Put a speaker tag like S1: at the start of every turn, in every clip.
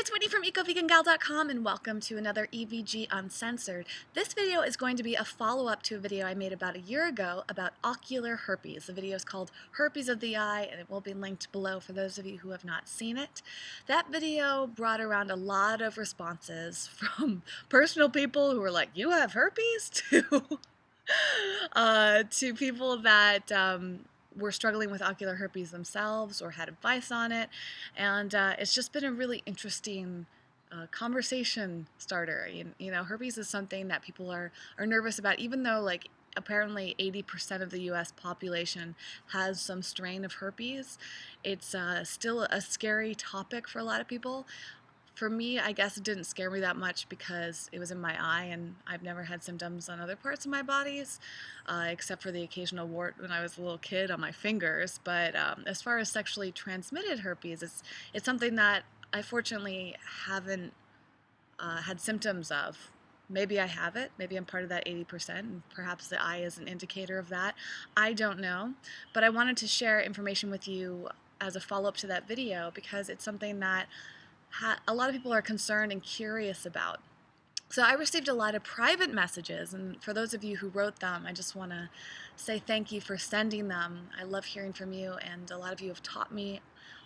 S1: It's Whitney from EcoVeganGal.com and welcome to another EVG Uncensored. This video is going to be a follow-up to a video I made about a year ago about ocular herpes. The video is called Herpes of the Eye and it will be linked below for those of you who have not seen it. That video brought around a lot of responses from personal people who were like, "You have herpes?" to people that were struggling with ocular herpes themselves or had advice on it, and it's just been a really interesting conversation starter. Herpes is something that people are nervous about, even though apparently 80% of the US population has some strain of herpes. It's still a scary topic for a lot of people. For me, I guess it didn't scare me that much because it was in my eye and I've never had symptoms on other parts of my bodies, except for the occasional wart when I was a little kid on my fingers. But as far as sexually transmitted herpes, it's something that I fortunately haven't had symptoms of. Maybe I have it, maybe I'm part of that 80%, and perhaps the eye is an indicator of that. I don't know, but I wanted to share information with you as a follow-up to that video because it's something that a lot of people are concerned and curious about. So I received a lot of private messages, and for those of you who wrote them, I just want to say thank you for sending them. I love hearing from you, and a lot of you have taught me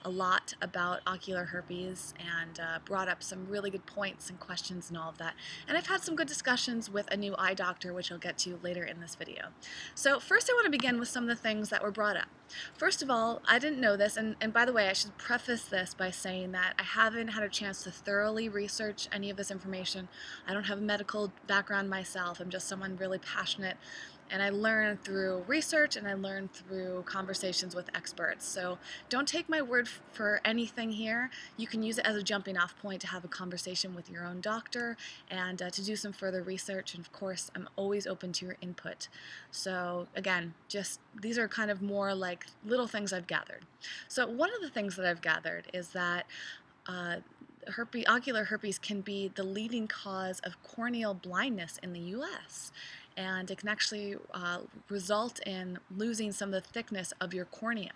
S1: a lot about ocular herpes and brought up some really good points and questions and all of that. And I've had some good discussions with a new eye doctor, which I'll get to later in this video. So first I want to begin with some of the things that were brought up. First of all, I didn't know this, and by the way, I should preface this by saying that I haven't had a chance to thoroughly research any of this information. I don't have a medical background myself. I'm just someone really passionate, and I learn through research and I learn through conversations with experts. So don't take my word for anything here. You can use it as a jumping off point to have a conversation with your own doctor and to do some further research. And of course, I'm always open to your input. So again, just these are kind of more like little things I've gathered. So one of the things that I've gathered is that ocular herpes can be the leading cause of corneal blindness in the US, and it can actually result in losing some of the thickness of your cornea.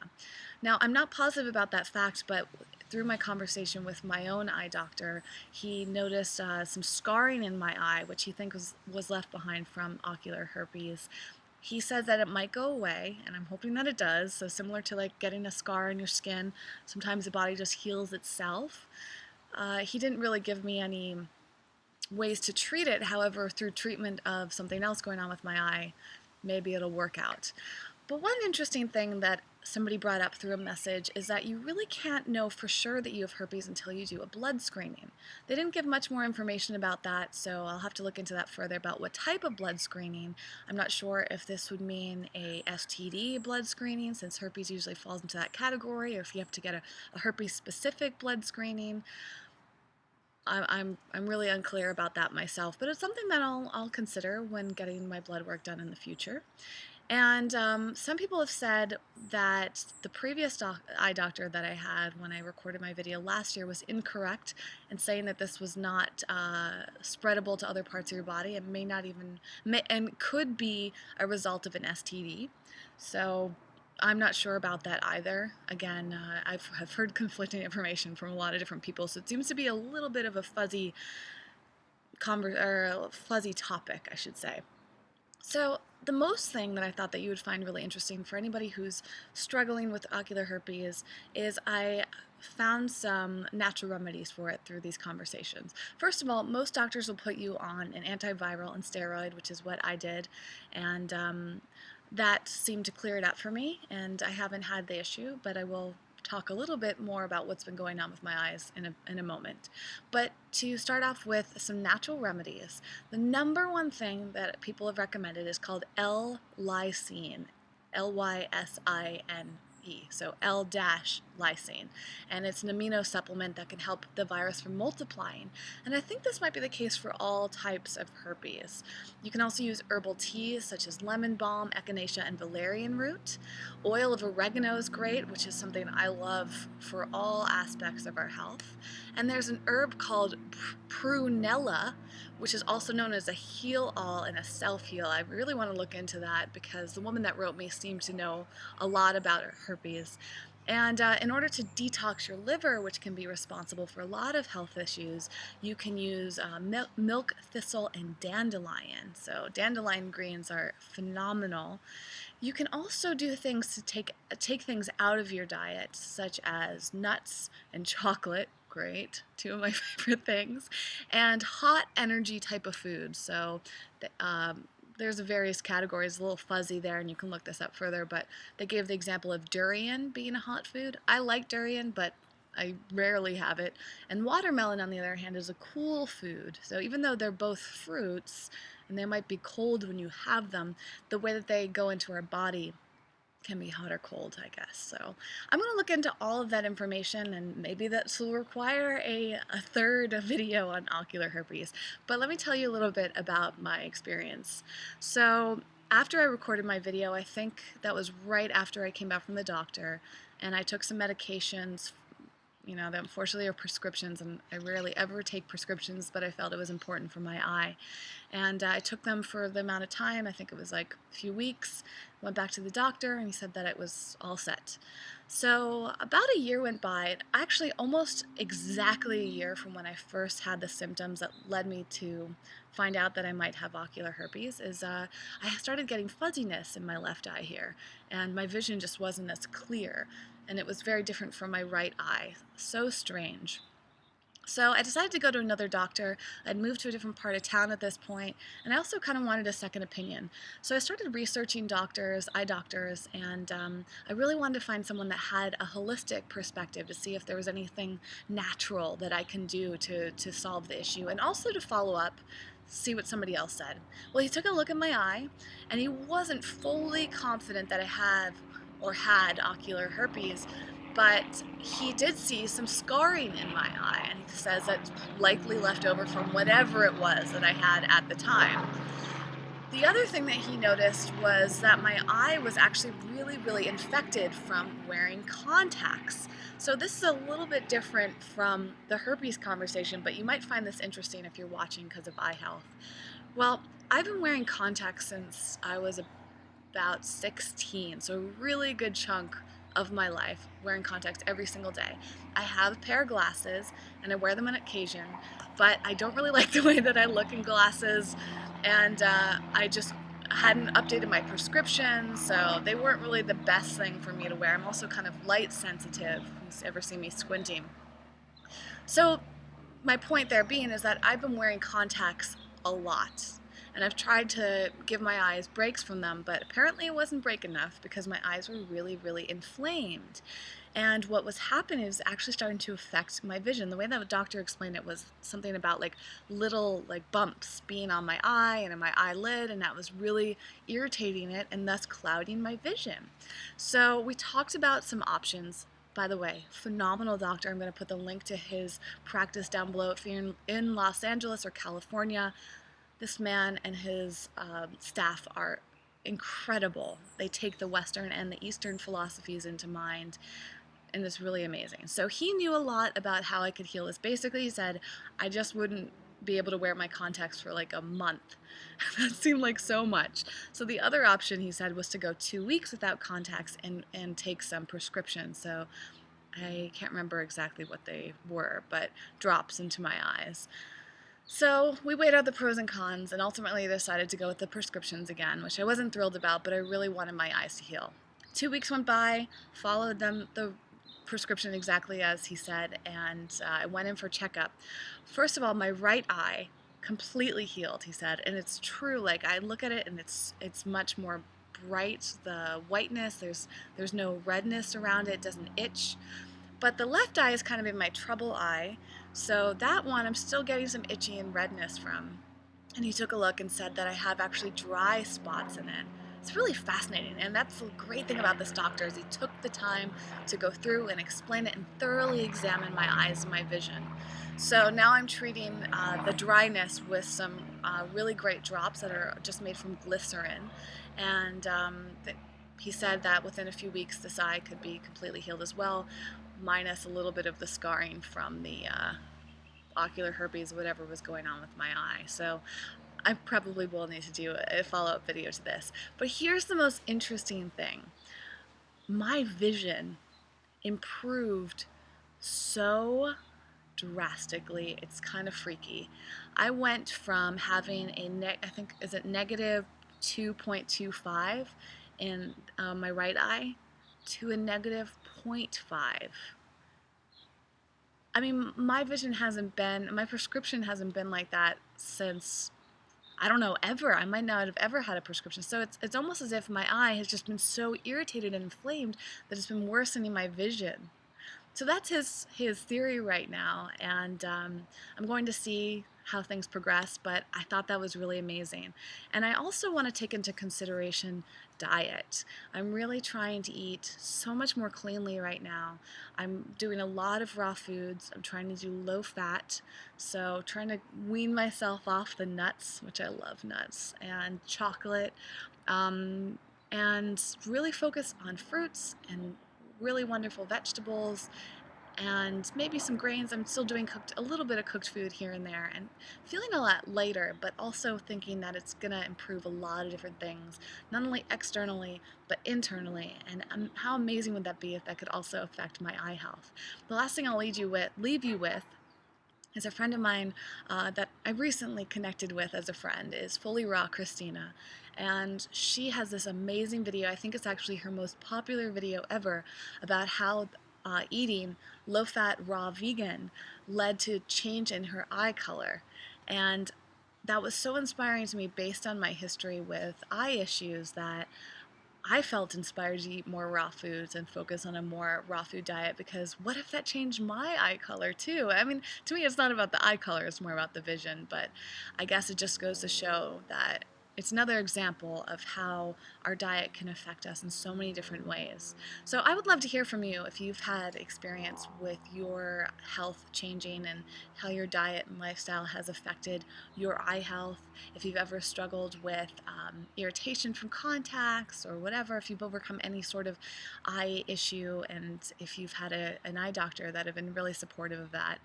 S1: Now, I'm not positive about that fact, but through my conversation with my own eye doctor, he noticed some scarring in my eye, which he thinks was left behind from ocular herpes. He says that it might go away, and I'm hoping that it does. So similar to like getting a scar in your skin, sometimes the body just heals itself. He didn't really give me any ways to treat it. However, through treatment of something else going on with my eye, maybe it'll work out. But one interesting thing that somebody brought up through a message is that you really can't know for sure that you have herpes until you do a blood screening. They didn't give much more information about that, so I'll have to look into that further about what type of blood screening. I'm not sure if this would mean a STD blood screening, since herpes usually falls into that category, or if you have to get a herpes-specific blood screening. I'm really unclear about that myself, but it's something that I'll consider when getting my blood work done in the future. And some people have said that the previous eye doctor that I had when I recorded my video last year was incorrect in saying that this was not spreadable to other parts of your body and and could be a result of an STD. So I'm not sure about that either. Again, I've heard conflicting information from a lot of different people, so it seems to be a little bit of a fuzzy topic, I should say. So the most thing that I thought that you would find really interesting for anybody who's struggling with ocular herpes is I found some natural remedies for it through these conversations. First of all, most doctors will put you on an antiviral and steroid, which is what I did, and that seemed to clear it up for me, and I haven't had the issue, but I will talk a little bit more about what's been going on with my eyes in a moment. But to start off with some natural remedies, the number one thing that people have recommended is called L-lysine, Lysine. So L-lysine, and it's an amino supplement that can help the virus from multiplying. And I think this might be the case for all types of herpes. You can also use herbal teas such as lemon balm, echinacea, and valerian root. Oil of oregano is great, which is something I love for all aspects of our health. And there's an herb called prunella, which is also known as a heal-all and a self-heal. I really want to look into that because the woman that wrote me seemed to know a lot about herpes. And in order to detox your liver, which can be responsible for a lot of health issues, you can use milk thistle and dandelion. So dandelion greens are phenomenal. You can also do things to take things out of your diet, such as nuts and chocolate. Great, two of my favorite things, and hot energy type of food. So there's various categories, a little fuzzy there, and you can look this up further, but they gave the example of durian being a hot food. I like durian, but I rarely have it. And watermelon, on the other hand, is a cool food. So even though they're both fruits, and they might be cold when you have them, the way that they go into our body can be hot or cold, I guess. So I'm going to look into all of that information, and maybe that will require a third video on ocular herpes. But let me tell you a little bit about my experience. So after I recorded my video, I think that was right after I came back from the doctor, and I took some medications, that unfortunately are prescriptions, and I rarely ever take prescriptions, but I felt it was important for my eye. And I took them for the amount of time, I think it was like a few weeks, went back to the doctor, and he said that it was all set. So about a year went by, actually almost exactly a year from when I first had the symptoms that led me to find out that I might have ocular herpes, is I started getting fuzziness in my left eye here, and my vision just wasn't as clear, and it was very different from my right eye. So strange. So I decided to go to another doctor. I'd moved to a different part of town at this point, and I also kind of wanted a second opinion. So I started researching doctors, eye doctors, and I really wanted to find someone that had a holistic perspective to see if there was anything natural that I can do to solve the issue, and also to follow up, see what somebody else said. Well, he took a look at my eye, and he wasn't fully confident that I have or had ocular herpes, but he did see some scarring in my eye, and he says that's likely left over from whatever it was that I had at the time. The other thing that he noticed was that my eye was actually really, really infected from wearing contacts. So this is a little bit different from the herpes conversation, but you might find this interesting if you're watching because of eye health. Well, I've been wearing contacts since I was about 16, so a really good chunk of my life wearing contacts every single day. I have a pair of glasses, and I wear them on occasion, but I don't really like the way that I look in glasses, and I just hadn't updated my prescription, so they weren't really the best thing for me to wear. I'm also kind of light sensitive. You've ever seen me squinting? So my point there being is that I've been wearing contacts a lot, and I've tried to give my eyes breaks from them, but apparently it wasn't break enough because my eyes were really, really inflamed. And what was happening is actually starting to affect my vision. The way that the doctor explained it was something about little bumps being on my eye and in my eyelid, and that was really irritating it and thus clouding my vision. So we talked about some options. By the way, phenomenal doctor. I'm going to put the link to his practice down below if you're in Los Angeles or California. This man and his staff are incredible. They take the Western and the Eastern philosophies into mind, and it's really amazing. So he knew a lot about how I could heal this. Basically, he said, I just wouldn't be able to wear my contacts for like a month. That seemed like so much. So the other option, he said, was to go 2 weeks without contacts and take some prescriptions. So I can't remember exactly what they were, but drops into my eyes. So we weighed out the pros and cons, and ultimately decided to go with the prescriptions again, which I wasn't thrilled about, but I really wanted my eyes to heal. 2 weeks went by, followed the prescription exactly as he said, and I went in for checkup. First of all, my right eye completely healed, he said, and it's true. Like, I look at it and it's much more bright. The whiteness, there's no redness around it, it doesn't itch. But the left eye is kind of in my trouble eye, so that one I'm still getting some itchy and redness from. And he took a look and said that I have actually dry spots in it. It's really fascinating, and that's the great thing about this doctor is he took the time to go through and explain it and thoroughly examine my eyes and my vision. So now I'm treating the dryness with some really great drops that are just made from glycerin, and he said that within a few weeks this eye could be completely healed as well, minus a little bit of the scarring from the ocular herpes, whatever was going on with my eye. So I probably will need to do a follow-up video to this. But here's the most interesting thing. My vision improved so drastically. It's kind of freaky. I went from having I think, is it negative 2.25 in my right eye to a negative zero point 0.5. I mean, my prescription hasn't been like that since, I don't know, ever. I might not have ever had a prescription. So it's almost as if my eye has just been so irritated and inflamed that it's been worsening my vision. So that's his theory right now, and I'm going to see how things progress, but I thought that was really amazing. And I also want to take into consideration diet. I'm really trying to eat so much more cleanly right now. I'm doing a lot of raw foods. I'm trying to do low fat, so trying to wean myself off the nuts, which I love nuts, and chocolate, um, and really focus on fruits and really wonderful vegetables and maybe some grains. I'm still doing a little bit of cooked food here and there, and feeling a lot lighter, but also thinking that it's going to improve a lot of different things, not only externally, but internally. And how amazing would that be if that could also affect my eye health? The last thing I'll leave you with is a friend of mine that I recently connected with as a friend, is Fully Raw Christina. And she has this amazing video. I think it's actually her most popular video ever, about how eating low-fat raw vegan led to change in her eye color. And that was so inspiring to me based on my history with eye issues, that I felt inspired to eat more raw foods and focus on a more raw food diet, because what if that changed my eye color too? I mean, to me, it's not about the eye color, it's more about the vision, but I guess it just goes to show that it's another example of how our diet can affect us in so many different ways. So I would love to hear from you if you've had experience with your health changing and how your diet and lifestyle has affected your eye health, if you've ever struggled with irritation from contacts or whatever, if you've overcome any sort of eye issue, and if you've had an eye doctor that have been really supportive of that.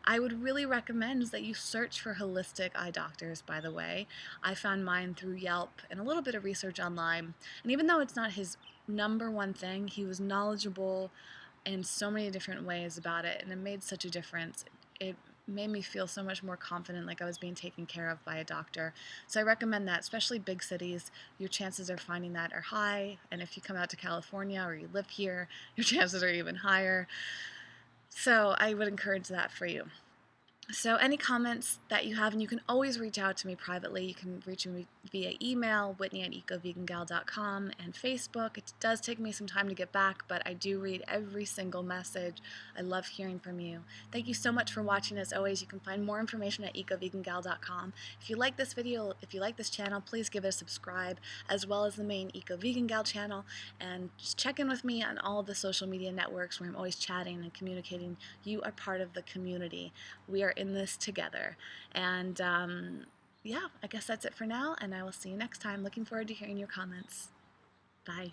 S1: I would really recommend that you search for holistic eye doctors, by the way. I found mine through Yelp and a little bit of research online, and even though it's not his number one thing, he was knowledgeable in so many different ways about it, and it made such a difference. It made me feel so much more confident, like I was being taken care of by a doctor. So I recommend that, especially big cities. Your chances of finding that are high, and if you come out to California or you live here, your chances are even higher. So I would encourage that for you. So any comments that you have, and you can always reach out to me privately. You can reach me via email, whitney@ecovegangal.com, and Facebook. It does take me some time to get back, but I do read every single message. I love hearing from you. Thank you so much for watching. As always, you can find more information at ecovegangal.com. If you like this video, if you like this channel, please give it a subscribe, as well as the main Eco Vegan Gal channel, and just check in with me on all of the social media networks where I'm always chatting and communicating. You are part of the community. We are in this together. And yeah, I guess that's it for now, and I will see you next time. Looking forward to hearing your comments. Bye.